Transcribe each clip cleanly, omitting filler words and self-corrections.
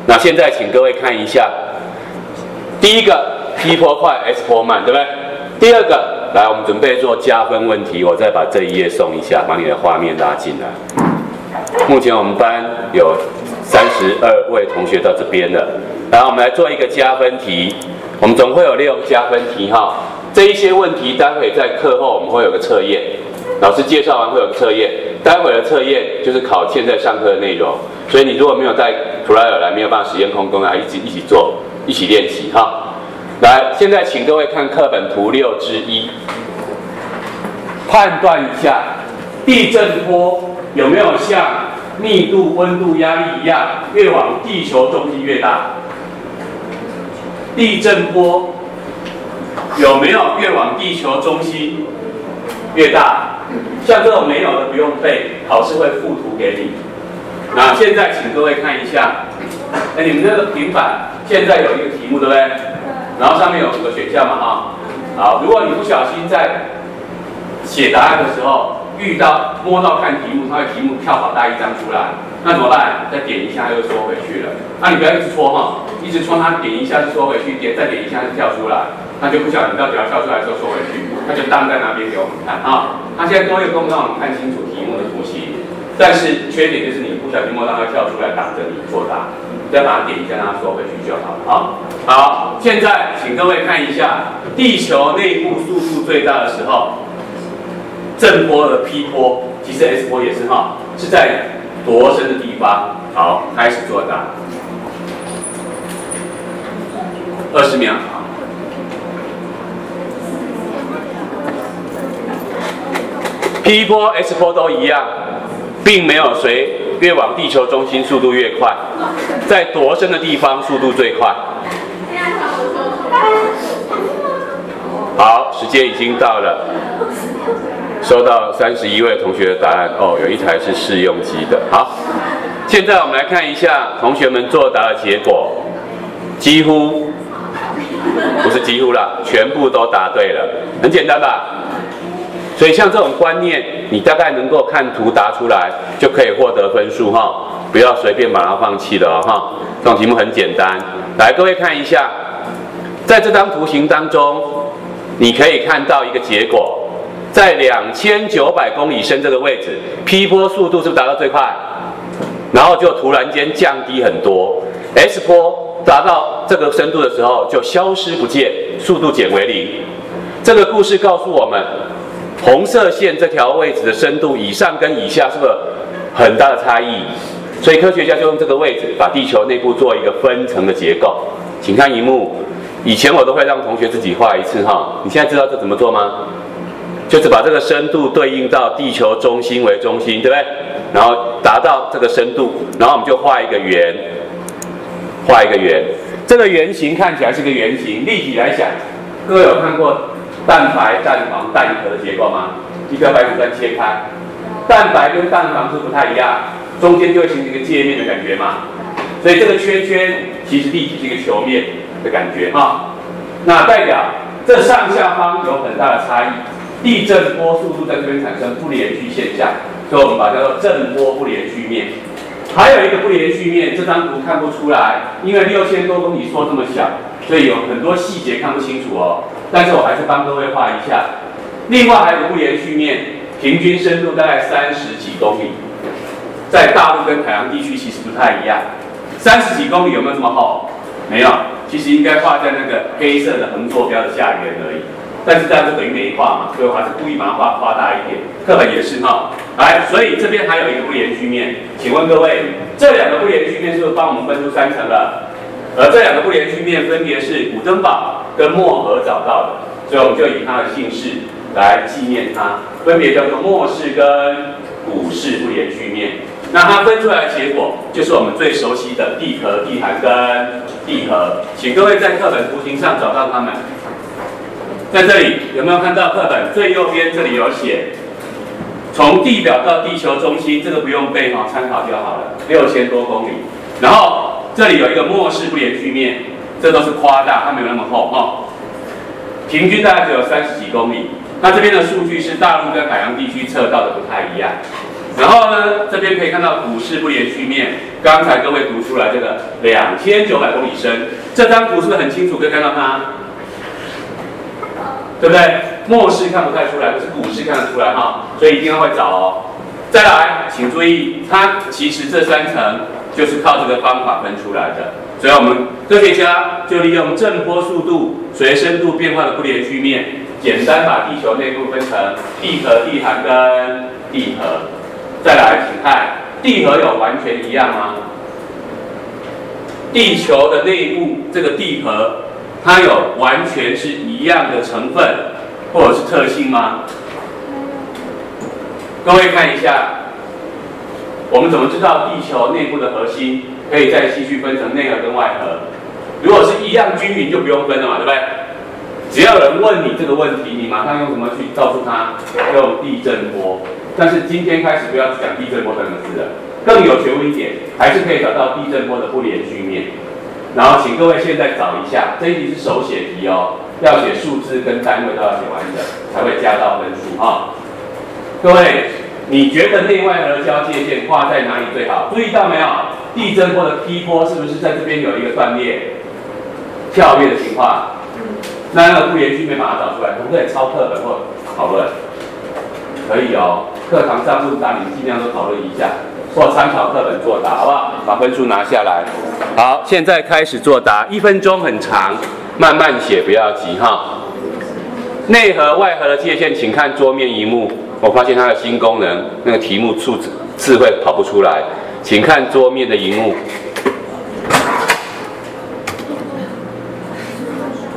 那现在请各位看一下，第一个 P 波快 S 波慢，对不对？第二个，来我们准备做加分问题，我再把这一页送一下，把你的画面拉进来。目前我们班有32位同学到这边了，然后我们来做一个加分题，我们总会有6个加分题哈。这一些问题待会在课后我们会有个测验，老师介绍完会有个测验，待会的测验就是考现在上课的内容，所以你如果没有带图拉尔来，没有办法实验空工啊，一起做，一起练习哈。来，现在请各位看课本图6之1，判断一下地震波有没有像密度、温度、压力一样，越往地球中心越大？地震波有没有越往地球中心越大？像这种没有的不用背，考试会附图给你。那现在请各位看一下，你们这个平板现在有一个题目，对不对？然后上面有5个选项嘛，哈。好，如果你不小心在写答案的时候摸到看题目，它的题目跳好大一张出来，那怎么办？再点一下又缩回去了。那你不要一直戳哈，一直戳它点一下就缩回去，再点一下就跳出来，那就不晓得你到底要跳出来的时候缩回去，它就当在那边给我们看啊。它现在都有供让我们看清楚题目的图形，但是缺点就是你不小心摸到它跳出来挡着你作答，再把它点一下让它缩回去就好了啊。好，现在请各位看一下地球内部速度最大的时候。正波和 P 波，其实 S 波也是哈，是在多深的地方？好，开始作答。20秒。P 波、S 波都一样，并没有随越往地球中心速度越快，在多深的地方速度最快。好，时间已经到了。收到31位同学的答案哦，有一台是试用机的。好，现在我们来看一下同学们作答的结果，几乎不是几乎啦，全部都答对了，很简单吧？所以像这种观念，你大概能够看图答出来，就可以获得分数哈，不要随便把它放弃了哈。这种题目很简单，来各位看一下，在这张图形当中，你可以看到一个结果。在2900公里深这个位置 ，P 波速度是不是达到最快？然后就突然间降低很多 ，S 波达到这个深度的时候就消失不见，速度减为0。这个故事告诉我们，红色线这条位置的深度以上跟以下是不是很大的差异？所以科学家就用这个位置把地球内部做一个分层的结构。请看荧幕，以前我都会让同学自己画一次哈，你现在知道这怎么做吗？就是把这个深度对应到地球中心为中心，对不对？然后达到这个深度，然后我们就画一个圆，画一个圆。这个圆形看起来是个圆形，立体来想，各位有看过蛋白、蛋黄、蛋壳的结构吗？一个白薯蛋切开，蛋白跟蛋黄是不太一样，中间就会形成一个界面的感觉嘛。所以这个圈圈其实立体是一个球面的感觉哈。那代表这上下方有很大的差异。地震波速度在这边产生不连续现象，所以我们把它叫做震波不连续面。还有一个不连续面，这张图看不出来，因为6000多公里缩这么小，所以有很多细节看不清楚哦。但是我还是帮各位画一下。另外还有一个不连续面，平均深度大概30几公里，在大陆跟海洋地区其实不太一样。30几公里有没有这么厚？没有，其实应该画在那个黑色的横坐标的下缘而已。但是这样就等于没画嘛，所以我还是故意把它画大一点。课本也是哈，来，所以这边还有一个不连续面，请问各位，这2个不连续面是不是帮我们分出3层了？而这2个不连续面分别是古登堡跟漠河找到的，所以我们就以它的姓氏来纪念它，分别叫做漠氏跟古氏不连续面。那它分出来的结果就是我们最熟悉的地壳、地函跟地核，请各位在课本图形上找到它们。在这里有没有看到课本最右边这里有写，从地表到地球中心，这个不用背哈，参考就好了，6000多公里。然后这里有一个漠氏不连续面，这都是夸大，它没有那么厚哈，平均大概只有30几公里。那这边的数据是大陆跟海洋地区测到的不太一样。然后呢，这边可以看到股市不连续面，刚才各位读出来这个2900公里深，这张图是不是很清楚？可以看到它，对不对？末市看不太出来，可是股市看得出来哈，所以一定要会找哦。再来，请注意，它其实这3层就是靠这个方法分出来的，所以我们科学家就利用正坡速度随深度变化的不连续面，简单把地球内部分成地核、地函跟地核。再来，请看地核有完全一样吗？地球的内部这个地核，它有完全是一样的成分或者是特性吗？各位看一下，我们怎么知道地球内部的核心可以再继续分成内核跟外核？如果是一样均匀，就不用分了嘛，对不对？只要有人问你这个问题，你马上用什么去告诉他？用地震波。但是今天开始不要只讲地震波3个字了，更有学问一点，还是可以找到地震波的不连续面。然后请各位现在找一下，这一题是手写题哦，要写数字跟单位都要写完整，才会加到分数啊。各位，你觉得内外核交界线画在哪里最好？注意到没有？地震波的 P 波是不是在这边有一个断裂、跳跃的情况？那个不连续面把它找出来，可不可以抄课本或讨论？可以哦，课堂上问答你们尽量都讨论一下，或参考课本作答，好不好？把分数拿下来。好，现在开始作答，1分钟很长，慢慢写，不要急哈。内核、外核的界限，请看桌面萤幕。我发现它的新功能，那个题目字会跑不出来，请看桌面的萤幕。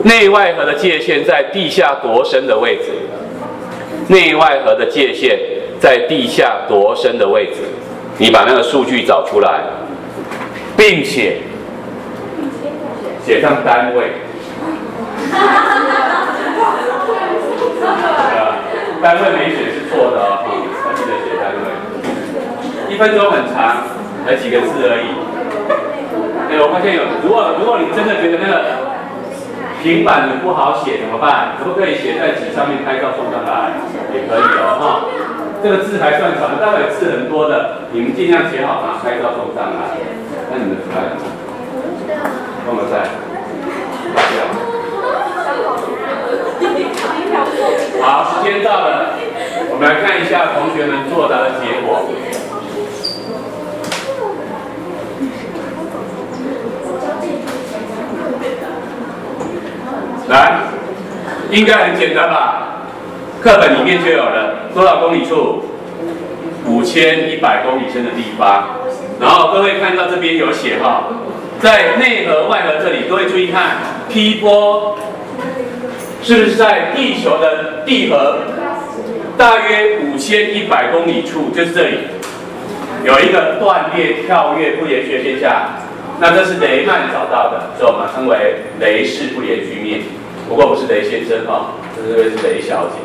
内外核的界限在地下多深的位置？内外核的界限在地下多深的位置？你把那个数据找出来，并且写上单位。单位没写是错的哦，要记得写单位。1分钟很长，才几个字而已。我发现有，如果你真的觉得那个平板很不好写怎么办？可不可以写在纸上面拍照送上来？也可以哦，哈。这个字还算长，待会字很多的，你们尽量写好拿拍照送上来。那你们出来了吗？我们在。好，时间到了，我们来看一下同学们作答的结果。来，应该很简单吧？课本里面就有了，多少公里处？5100公里深的地方。然后各位看到这边有写哈，在内核、外核这里，各位注意看 ，P 波是不是在地球的地核大约5100公里处，就是这里有一个断裂、跳跃不连续现象。那这是雷曼找到的，所以我们称为雷氏不连续面。不过不是雷先生哈，这是雷小姐。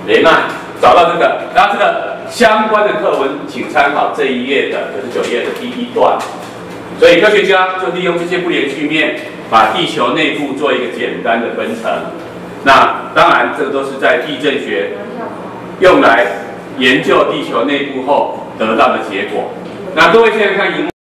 雷曼找到这个，然后这个相关的课文，请参考这一页的99页的第1段。所以科学家就利用这些不连续面，把地球内部做一个简单的分层。那当然，这个都是在地震学用来研究地球内部后得到的结果。那各位现在看荧幕。